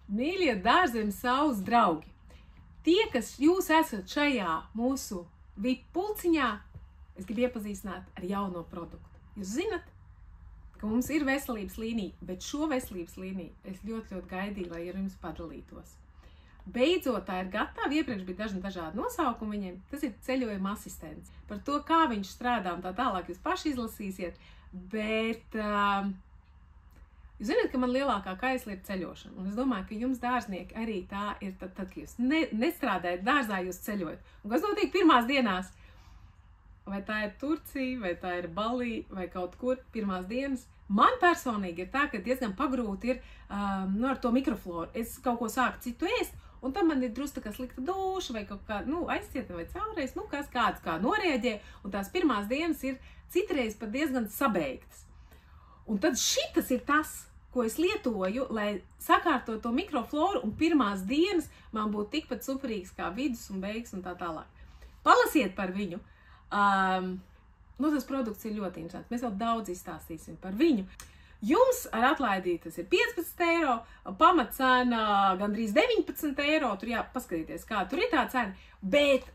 Mīļie Dārzemes saules draugi, tie, kas jūs esat šajā mūsu VIP pulciņā, es gribu iepazīstināt ar jauno produktu. Jūs zinat, ka mums ir veselības līnija, bet šo veselības līniju es ļoti gaidīju, lai ar jums padalītos. Beidzot, tā ir gatava, iepriekš bija dažādi nosaukumi viņiem, tas ir ceļojuma asistents. Par to, kā viņš strādā un tā tālāk, jūs paši izlasīsiet, bet jūs zināt, ka man lielākā kaisla ir ceļošana, un es domāju, ka jums dārznieki arī tā ir, tad, ka jūs nestrādājat dārzā, jūs ceļojat. Un kas notiek pirmās dienās? Vai tā ir Turcija, vai tā ir Balī, vai kaut kur pirmās dienas? Man personīgi ir tā, ka diezgan pagrūti ir ar to mikrofloru. Es kaut ko sāku citu ēst, un tam man ir drusku kā slikta duša, vai kaut kā, aizcietne vai caurreiz, kāds kā norēģē, un tās pirmās dienas ir citreiz pat diezgan sabeigtas. Un tad šitas ir tas, ko es lietoju, lai sakārtotu to mikrofloru, un pirmās dienas man būtu tikpat superīgs kā vidus un beigas un tā tālāk. Palasiet par viņu. Tas produkts ir ļoti interesants. Mēs vēl daudz izstāstīsim par viņu. Jums ar atlaidīti tas ir 15 eiro, pamatcena gandrīz 19 eiro. Tur paskatīties, kā tur ir tā cena. Bet,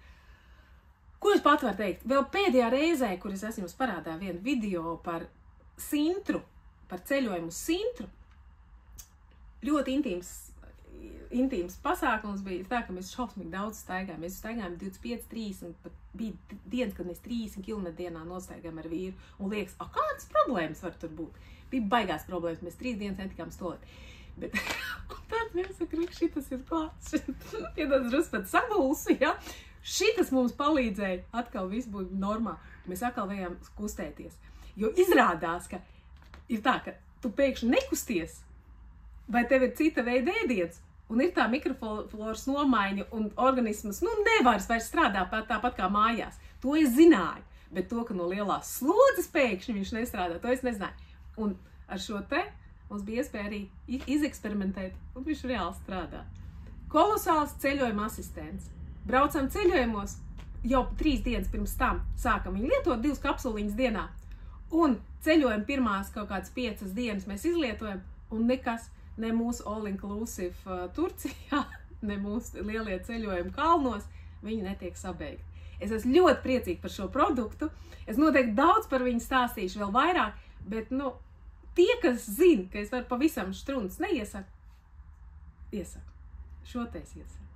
ko es pat varu teikt? Vēl pēdējā reizē, kur es esmu jums parādā vienu video par Sintru, par ceļojumu uz Sintru, ļoti intīms pasākums bija tā, ka mēs šausmīgi daudz staigājām. Mēs staigājām 25, 30, pat bija dienas, kad mēs 30 km dienā nostaigājām ar vīru. Un liekas, kādas problēmas var tur būt? Bija baigās problēmas, mēs 3 dienas netikām stolēt. Bet tad mēs sakām, šitas ir klāts. Piedod drusku pat sabulsi, ja? Šitas mums palīdzēja, atkal viss būtu normā. Mēs atkal vajām kustēties. Jo izrādās, ka ir tā, ka tu pēkšņi nekusties, vai tev ir cita veida ēdiens, un ir tā mikrofloras nomaiņa, un organisms, nevar vairs strādāt tāpat kā mājās. To es zināju, bet to, ka no lielās slodzes pēkšņi viņš nestrādā, to es nezināju. Un ar šo te mums bija iespēja arī izeksperimentēt, un viņš reāli strādā. Kolosāls ceļojuma asistents. Braucam ceļojumos, jau 3 dienas pirms tam sākam viņu lietot, 2 kapsuliņas dienā, un ceļojuma pirmās kaut kādas 5 dienas mēs izlietojam, un nekas, ne mūsu all-inclusive Turcijā, ne mūsu lielie ceļojumi kalnos, viņi netiek sabeigti. Es esmu ļoti priecīga par šo produktu. Es noteikti daudz par viņu stāstīšu vēl vairāk, bet, tie, kas zina, ka es varu pavisam strunus neiesaku, iesaku. Šo te es iesaku.